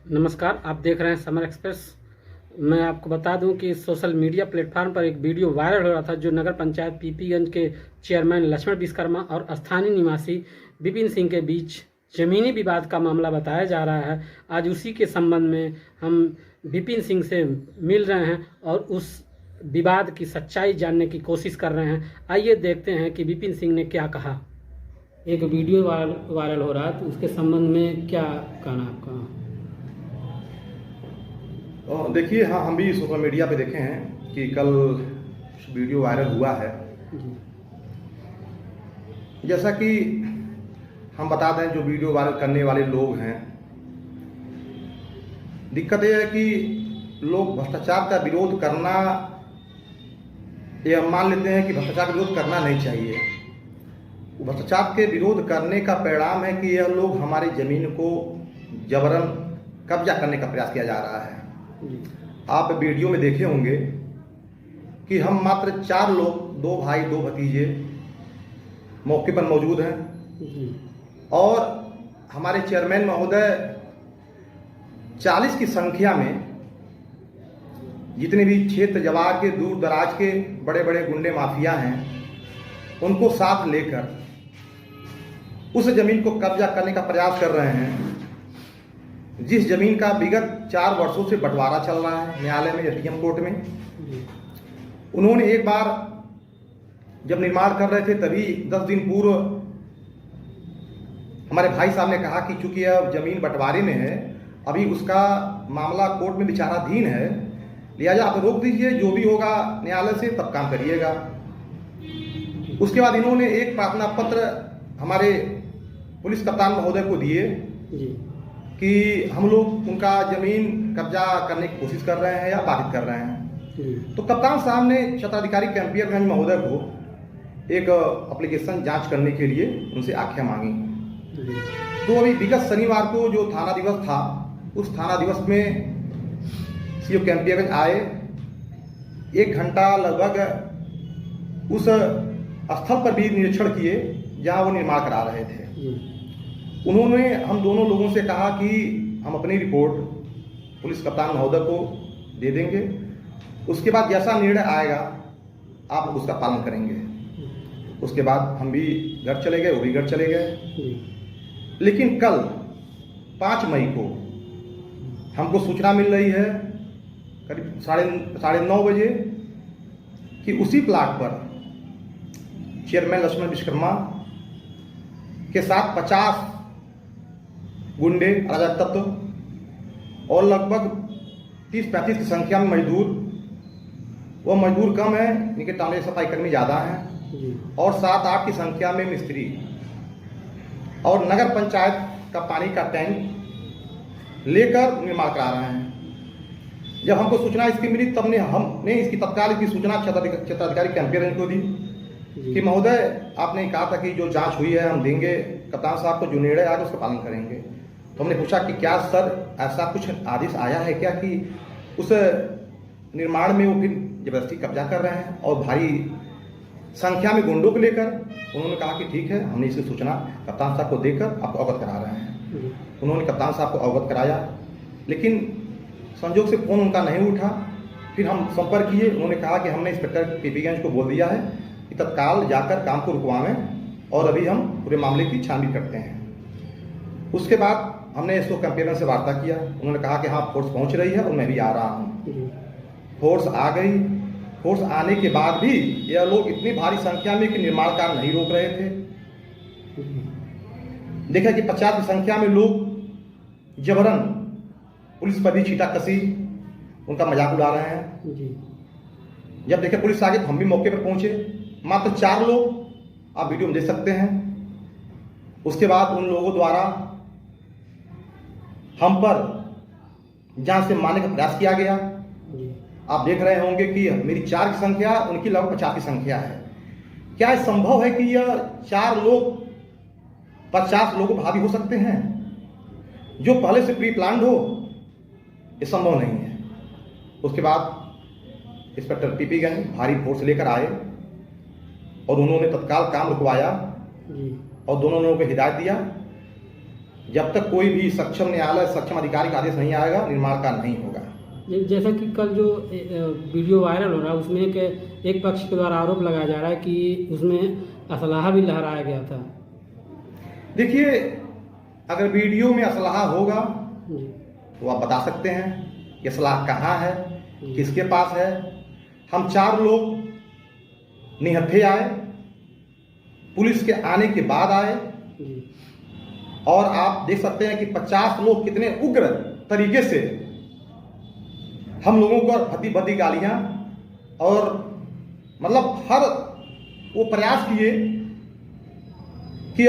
नमस्कार, आप देख रहे हैं समर एक्सप्रेस। मैं आपको बता दूं कि सोशल मीडिया प्लेटफॉर्म पर एक वीडियो वायरल हो रहा था जो नगर पंचायत पीपीगंज के चेयरमैन लक्ष्मण विश्वकर्मा और स्थानीय निवासी विपिन सिंह के बीच जमीनी विवाद का मामला बताया जा रहा है। आज उसी के संबंध में हम विपिन सिंह से मिल रहे हैं और उस विवाद की सच्चाई जानने की कोशिश कर रहे हैं। आइए देखते हैं कि विपिन सिंह ने क्या कहा। एक वीडियो वायरल हो रहा है, तो उसके संबंध में क्या कहना आपका? देखिए, हाँ, हम भी सोशल मीडिया पे देखे हैं कि कल वीडियो वायरल हुआ है। जैसा कि हम बता दें, जो वीडियो वायरल करने वाले लोग हैं, दिक्कत यह है कि लोग भ्रष्टाचार का विरोध करना, ये मान लेते हैं कि भ्रष्टाचार का विरोध करना नहीं चाहिए। भ्रष्टाचार के विरोध करने का परिणाम है कि यह लोग हमारी जमीन को जबरन कब्जा करने का प्रयास किया जा रहा है। आप वीडियो में देखे होंगे कि हम मात्र 4 लोग, 2 भाई 2 भतीजे मौके पर मौजूद हैं और हमारे चेयरमैन महोदय 40 की संख्या में जितने भी क्षेत्र जवार के दूर दराज के बड़े बड़े गुंडे माफिया हैं, उनको साथ लेकर उस जमीन को कब्जा करने का प्रयास कर रहे हैं। जिस जमीन का विगत 4 वर्षों से बंटवारा चल रहा है न्यायालय में, एटीएम कोर्ट में। उन्होंने एक बार जब निर्माण कर रहे थे, तभी 10 दिन पूर्व हमारे भाई साहब ने कहा कि चूंकि यह जमीन बंटवारे में है, अभी उसका मामला कोर्ट में विचाराधीन है, लिहाजा आप रोक दीजिए, जो भी होगा न्यायालय से तब काम करिएगा। उसके बाद इन्होंने एक प्रार्थना पत्र हमारे पुलिस कप्तान महोदय को दिए कि हम लोग उनका जमीन कब्जा करने की कोशिश कर रहे हैं या बाधित कर रहे हैं। तो कप्तान साहब ने क्षेत्राधिकारी कैंपियरगंज महोदय को एक एप्लीकेशन जांच करने के लिए उनसे आज्ञा मांगी। तो अभी विगत शनिवार को जो थाना दिवस था, उस थाना दिवस में सीओ कैंपियरगंज आए, 1 घंटा लगभग उस स्थल पर भी निरीक्षण किए जहां वो निर्माण करा रहे थे। उन्होंने हम दोनों लोगों से कहा कि हम अपनी रिपोर्ट पुलिस कप्तान महोदय को दे देंगे, उसके बाद जैसा निर्णय आएगा आप उसका पालन करेंगे। उसके बाद हम भी घर चले गए, वो भी घर चले गए। लेकिन कल 5 मई को हमको सूचना मिल रही है करीब 9:30 बजे कि उसी प्लाट पर चेयरमैन लक्ष्मण विश्वकर्मा के साथ 50 गुंडे, अराजक तत्व और लगभग 30-35 की संख्या में मजदूर, वो मजदूर कम है, इनके टाले सफाई कर्मी ज़्यादा हैं, और 7-8 की संख्या में मिस्त्री और नगर पंचायत का पानी का टैंक लेकर निर्माण करा रहे हैं। जब हमको सूचना इसकी मिली, तब हमने इसकी तत्काल इसकी सूचना क्षेत्राधिकारी कैंपियरगंज को दी कि महोदय, आपने कहा था कि जो जांच हुई है हम देंगे, कप्तान साहब को जो निर्णय आएगा उसका पालन करेंगे। तो हमने पूछा कि क्या सर ऐसा कुछ आदेश आया है क्या कि उस निर्माण में वो फिर जबरदस्ती कब्जा कर रहे हैं और भारी संख्या में गुंडों को लेकर? उन्होंने कहा कि ठीक है, हमने इसकी सूचना कप्तान साहब को देकर आपको अवगत करा रहे हैं। उन्होंने कप्तान साहब को अवगत कराया, लेकिन संजोग से फोन उनका नहीं उठा। फिर हम संपर्क किए, उन्होंने कहा कि हमने इंस्पेक्टर पीपीगंज को बोल दिया है कि तत्काल जाकर काम को रुकवाएं और अभी हम पूरे मामले की छानबीन करते हैं। उसके बाद हमने इसको कैंपियरगंज से वार्ता किया, उन्होंने कहा कि हाँ, फोर्स पहुंच रही है और मैं भी आ रहा हूँ। फोर्स आ गई। फोर्स आने के बाद भी यह लोग इतनी भारी संख्या में कि निर्माण कार्य नहीं रोक रहे थे। देखा कि 50 की संख्या में लोग जबरन पुलिस पर भी छींटाकशी, उनका मजाक उड़ा रहे हैं। जब देखे पुलिस आ गई तो हम भी मौके पर पहुंचे। मात्र 4 लोग, आप वीडियो में देख सकते हैं। उसके बाद उन लोगों द्वारा हम पर जान से मारने का प्रयास किया गया। आप देख रहे होंगे कि मेरी 4 की संख्या, उनकी लगभग 50 की संख्या है। क्या यह संभव है कि यह 4 लोग 50 लोगों पर हावी हो सकते हैं जो पहले से प्री प्लान्ड हो? ये संभव नहीं है। उसके बाद इंस्पेक्टर पीपीगंज भारी फोर्स लेकर आए और उन्होंने तत्काल काम रुकवाया और दोनों लोगों को हिदायत दिया जब तक कोई भी सक्षम न्यायालय सक्षम अधिकारी का आदेश नहीं आएगा, निर्माण कार्य नहीं होगा। जैसा कि कल जो वीडियो वायरल हो रहा है उसमें एक पक्ष के द्वारा आरोप लगाया जा रहा है कि उसमें असलाहा भी लहराया गया था। देखिए, अगर वीडियो में असलाहा होगा जी। तो आप बता सकते हैं कि असलाहा कहाँ है, किसके पास है। हम 4 लोग निहत्थे आए, पुलिस के आने के बाद आए, और आप देख सकते हैं कि 50 लोग कितने उग्र तरीके से हम लोगों को भद्दी भद्दी गालियां और मतलब हर वो प्रयास किए कि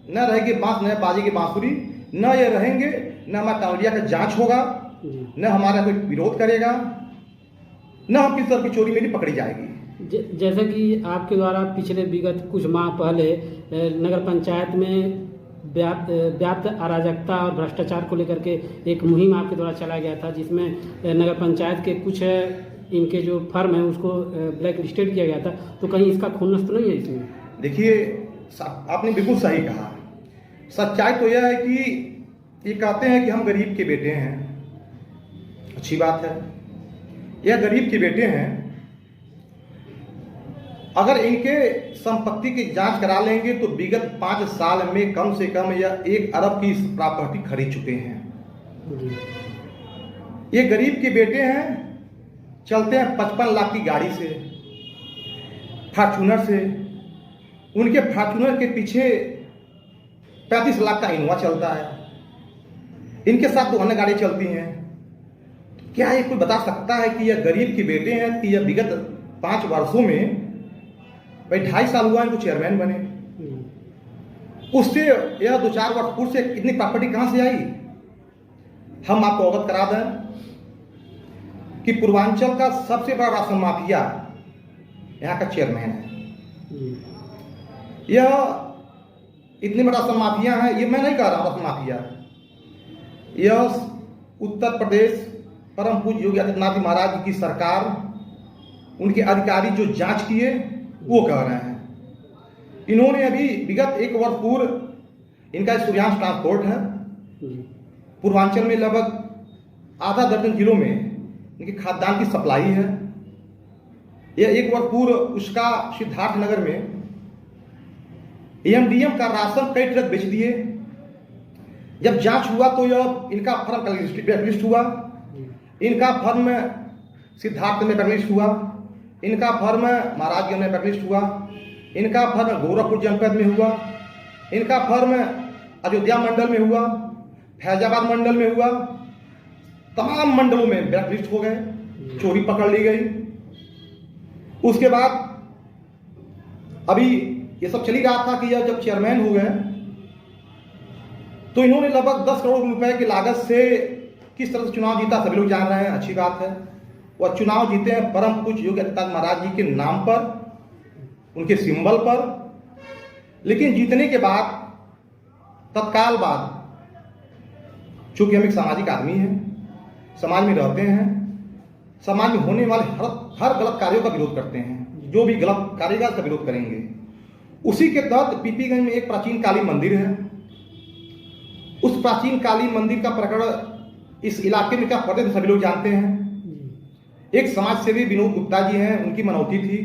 न रहेगी बांस न बाजेगी बांसुरी, न ये रहेंगे, न हमारा कांवड़िया का जांच होगा, न हमारा कोई विरोध करेगा, न हम किसी तरह की चोरी में पकड़ी जाएगी। जैसा कि आपके द्वारा पिछले विगत कुछ माह पहले नगर पंचायत में व्याप्त अराजकता और भ्रष्टाचार को लेकर के एक मुहिम आपके द्वारा चलाया गया था, जिसमें नगर पंचायत के कुछ इनके जो फर्म है उसको ब्लैक लिस्टेड किया गया था। तो कहीं इसका खुन्नस तो नहीं है इसमें? देखिए, आपने बिल्कुल सही कहा। सच्चाई तो यह है कि ये कहते हैं कि हम गरीब के बेटे हैं, अच्छी बात है, यह गरीब के बेटे हैं। अगर इनके संपत्ति की जांच करा लेंगे तो विगत 5 साल में कम से कम यह 1 अरब की प्रॉपर्टी खरीद चुके हैं। ये गरीब के बेटे हैं, चलते हैं 55 लाख की गाड़ी से, फॉर्च्यूनर से। उनके फॉर्च्यूनर के पीछे 35 लाख का इनोवा चलता है। इनके साथ 2 अन्य गाड़ी चलती हैं। क्या ये कोई बता सकता है कि यह गरीब के बेटे हैं कि यह विगत 5 वर्षों में, भाई 2.5 साल हुआ इनको चेयरमैन बने, उससे यह 2-4 वर्ष पूर्व से इतनी प्रॉपर्टी कहां से आई? हम आपको अवगत करा दें कि पूर्वांचल का सबसे बड़ा राशन माफिया यहाँ का चेयरमैन है। यह इतने बड़ा राशन माफिया है, ये मैं नहीं कह रहा राशन माफिया, यह उत्तर प्रदेश परम पूज्य योगी आदित्यनाथ महाराज की सरकार, उनके अधिकारी जो जांच किए वो कह रहे हैं। इन्होंने अभी विगत 1 वर्ष पूर्व, इनका सूर्यांश ट्रांसपोर्ट है, पूर्वांचल में लगभग आधा दर्जन जिलों में इनकी खाद्यान्न की सप्लाई है। यह 1 वर्ष पूर्व उसका सिद्धार्थनगर में एमडीएम का राशन कई ट्रक बेच दिए। जब जांच हुआ तो यह इनका फर्म ब्लैकलिस्ट हुआ, इनका फर्म सिद्धार्थ में ब्लैकलिस्ट हुआ, इनका फर्म महाराजगंज में ब्लैकलिस्ट हुआ, इनका फर्म गोरखपुर जनपद में हुआ, इनका फर्म अयोध्या मंडल में हुआ, फैजाबाद मंडल में हुआ, तमाम मंडलों में ब्लैकलिस्ट हो गए, चोरी पकड़ ली गई। उसके बाद अभी ये सब चली रहा था कि यह जब चेयरमैन हो गए तो इन्होंने लगभग 10 करोड़ रुपए की लागत से किस तरह से चुनाव जीता सभी लोग जान रहे हैं, अच्छी बात है। वह चुनाव जीते हैं परम पूज्य योगी आदित्यनाथ महाराज जी के नाम पर, उनके सिंबल पर। लेकिन जीतने के बाद तत्काल बाद, चूंकि हम एक सामाजिक आदमी हैं, समाज में रहते हैं, समाज में होने वाले हर गलत कार्यों का विरोध करते हैं, जो भी गलत कार्य का उसका विरोध करेंगे। उसी के तहत पीपीगंज में एक प्राचीन काली मंदिर है। उस प्राचीन काली मंदिर का प्रकरण इस इलाके में क्या पड़ते थे सभी लोग जानते हैं। एक समाज सेवी विनोद गुप्ता जी हैं, उनकी मनौती थी।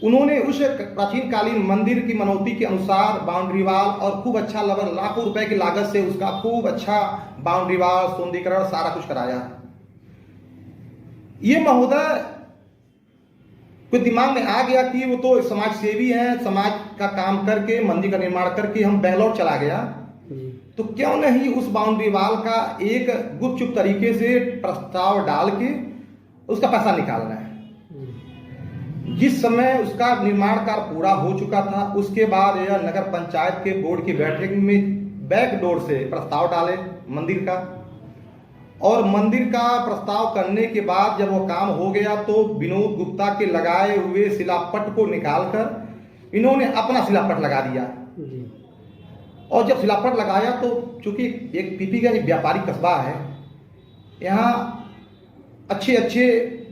उन्होंने उस प्राचीन काली मंदिर की मनौती के अनुसार बाउंड्री वाल और खूब अच्छा लगभग लाखों रुपए की लागत से उसका खूब अच्छा बाउंड्री वाल, सौंदर्यीकरण, सारा कुछ कराया। ये महोदय को दिमाग में आ गया कि वो तो समाज सेवी हैं, समाज का काम करके मंदिर का निर्माण करके हम बेंगलोर चला गया, तो क्यों नहीं उस बाउंड्री वाल का एक गुपचुप तरीके से प्रस्ताव डाल के उसका पैसा निकालना है। जिस समय उसका निर्माण कार्य पूरा हो चुका था, उसके बाद यह नगर पंचायत के बोर्ड की बैठक में बैक डोर से प्रस्ताव डाले मंदिर का, और मंदिर का प्रस्ताव करने के बाद जब वो काम हो गया तो विनोद गुप्ता के लगाए हुए शिलापट को निकालकर इन्होंने अपना शिलापट लगा दिया। और जब शिलापट लगाया तो चूंकि एक पीपीगंज व्यापारी कस्बा है, यहाँ अच्छे अच्छे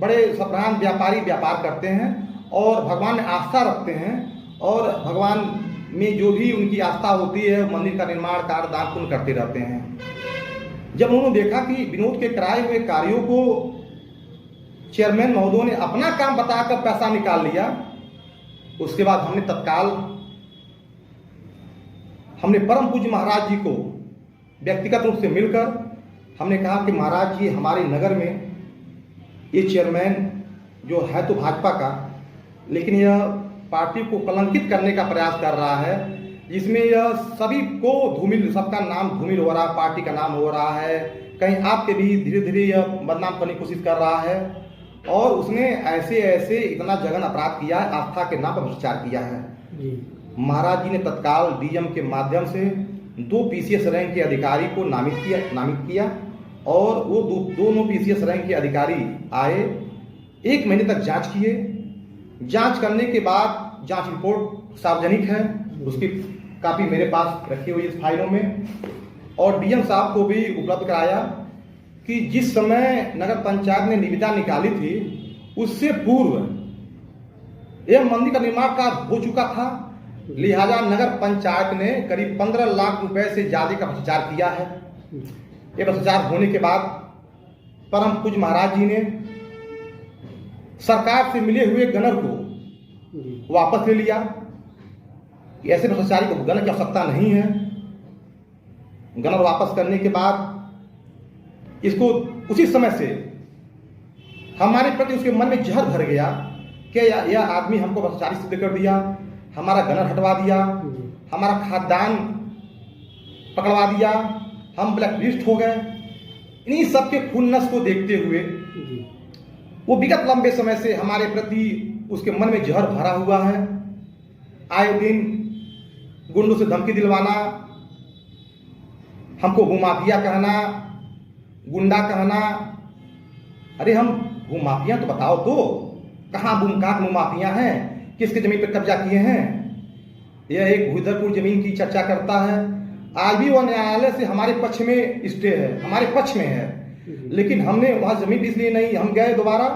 बड़े सम्रांत व्यापारी व्यापार करते हैं और भगवान में आस्था रखते हैं, और भगवान में जो भी उनकी आस्था होती है, मंदिर का निर्माण कार्य दान पुण्य करते रहते हैं। जब उन्होंने देखा कि विनोद के कराए हुए कार्यों को चेयरमैन महोदय ने अपना काम बताकर पैसा निकाल लिया, उसके बाद हमने तत्काल परम पूज्य महाराज जी को व्यक्तिगत रूप से मिलकर हमने कहा कि महाराज जी, हमारे नगर में ये चेयरमैन जो है तो भाजपा का, लेकिन यह पार्टी को कलंकित करने का प्रयास कर रहा है, जिसमें यह सभी को धूमिल, सबका नाम धूमिल हो रहा है, पार्टी का नाम हो रहा है, कहीं आपके भी धीरे धीरे यह बदनाम करने की कोशिश कर रहा है, और उसने ऐसे ऐसे इतना जघन्य अपराध किया है, आस्था के नाम पर भ्रष्टाचार किया है। महाराज जी ने तत्काल डीएम के माध्यम से 2 पीसीएस रैंक के अधिकारी को नामित किया और वो दोनों पीसीएस रैंक के अधिकारी आए, 1 महीने तक जांच किए। जांच करने के बाद जांच रिपोर्ट सार्वजनिक है, उसकी कापी मेरे पास रखी हुई इस फाइलों में, और डीएम साहब को भी उपलब्ध कराया कि जिस समय नगर पंचायत ने निविदा निकाली थी उससे पूर्व यह मंदिर का निर्माण कार्य हो चुका था, लिहाजा नगर पंचायत ने करीब 15 लाख रुपए से ज्यादा का भ्रष्टाचार किया है। ये भ्रष्टाचार होने के बाद परम पूज्य महाराज जी ने सरकार से मिले हुए गनर को वापस ले लिया। ऐसे भ्रष्टाचारी को गनर की आवश्यकता नहीं है। गनर वापस करने के बाद इसको उसी समय से हमारे प्रति उसके मन में जहर भर गया कि यह आदमी हमको भ्रष्टाचारी सिद्ध कर दिया, हमारा गनर हटवा दिया, हमारा खाद्यान्न पकड़वा दिया, हम ब्लैक लिस्ट हो गए। इन्हीं सबके खुन्नस को देखते हुए वो विगत लंबे समय से हमारे प्रति उसके मन में जहर भरा हुआ है। आए दिन गुंडों से धमकी दिलवाना, हमको भूमाफिया कहना, गुंडा कहना। अरे हम भूमाफिया तो बताओ तो, कहाँ भूमाफिया हैं, किसके जमीन पर कब्जा किए हैं। यह एक भूधरपुर जमीन की चर्चा करता है। आज भी वह न्यायालय से हमारे पक्ष में स्टे है, हमारे पक्ष में है, लेकिन हमने वहां जमीन इसलिए नहीं, हम गए दोबारा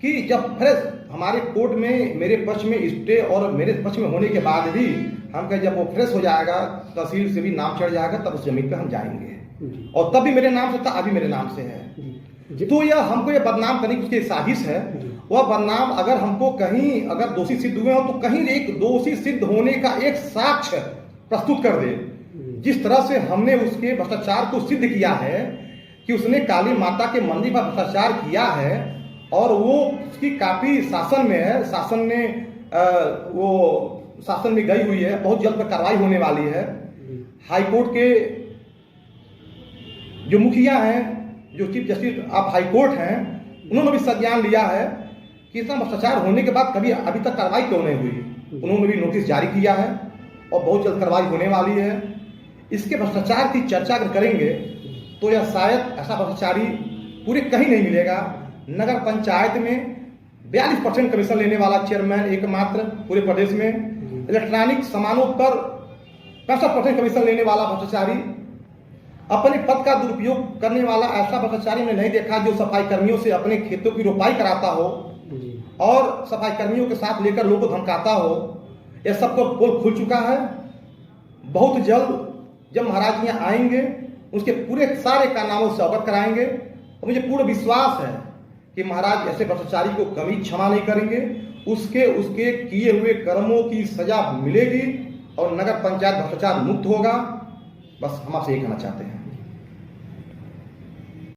कि जब फ्रेश हमारे कोर्ट में मेरे पक्ष में स्टे और मेरे पक्ष में होने के बाद भी हम कहे जब वो फ्रेश हो जाएगा, तहसील से भी नाम चढ़ जाएगा, तब उस जमीन पर हम जाएंगे। और तब भी मेरे नाम से था, अभी मेरे नाम से है। तो यह हमको ये बदनाम करने की उसकी साजिश है। वह बदनाम अगर हमको कहीं अगर दोषी सिद्ध हुए हो तो कहीं एक दोषी सिद्ध होने का एक साक्ष्य प्रस्तुत कर दे। जिस तरह से हमने उसके भ्रष्टाचार को सिद्ध किया है कि उसने काली माता के मंदिर पर भ्रष्टाचार किया है और वो उसकी काफी शासन में है, शासन में गई हुई है, बहुत जल्द पर कार्रवाई होने वाली है। हाईकोर्ट के जो मुखिया हैं, जो चीफ जस्टिस ऑफ हाईकोर्ट हैं, उन्होंने भी संज्ञान लिया है कि इतना भ्रष्टाचार होने के बाद कभी अभी तक कार्रवाई क्यों नहीं हुई। उन्होंने भी नोटिस जारी किया है और बहुत जल्द कार्रवाई होने वाली है। इसके भ्रष्टाचार की चर्चा अगर करेंगे तो यह शायद ऐसा भ्रष्टाचारी पूरे कहीं नहीं मिलेगा। नगर पंचायत में 42% कमीशन लेने वाला चेयरमैन एकमात्र पूरे प्रदेश में, इलेक्ट्रॉनिक सामानों पर 65% कमीशन लेने वाला भ्रष्टाचारी, अपने पद का दुरुपयोग करने वाला ऐसा भ्रष्टाचारी ने नहीं देखा जो सफाई कर्मियों से अपने खेतों की रोपाई कराता हो और सफाई कर्मियों के साथ लेकर लोगों को धमकाता हो। यह सबको पोल खुल चुका है। बहुत जल्द जब महाराज यहाँ आएंगे उसके पूरे सारे कारनामों से अवगत कराएंगे और मुझे पूर्ण विश्वास है कि महाराज ऐसे भ्रष्टाचारी को कभी क्षमा नहीं करेंगे। उसके किए हुए कर्मों की सजा मिलेगी और नगर पंचायत भ्रष्टाचार मुक्त होगा। बस हम आपसे ये कहना चाहते हैं।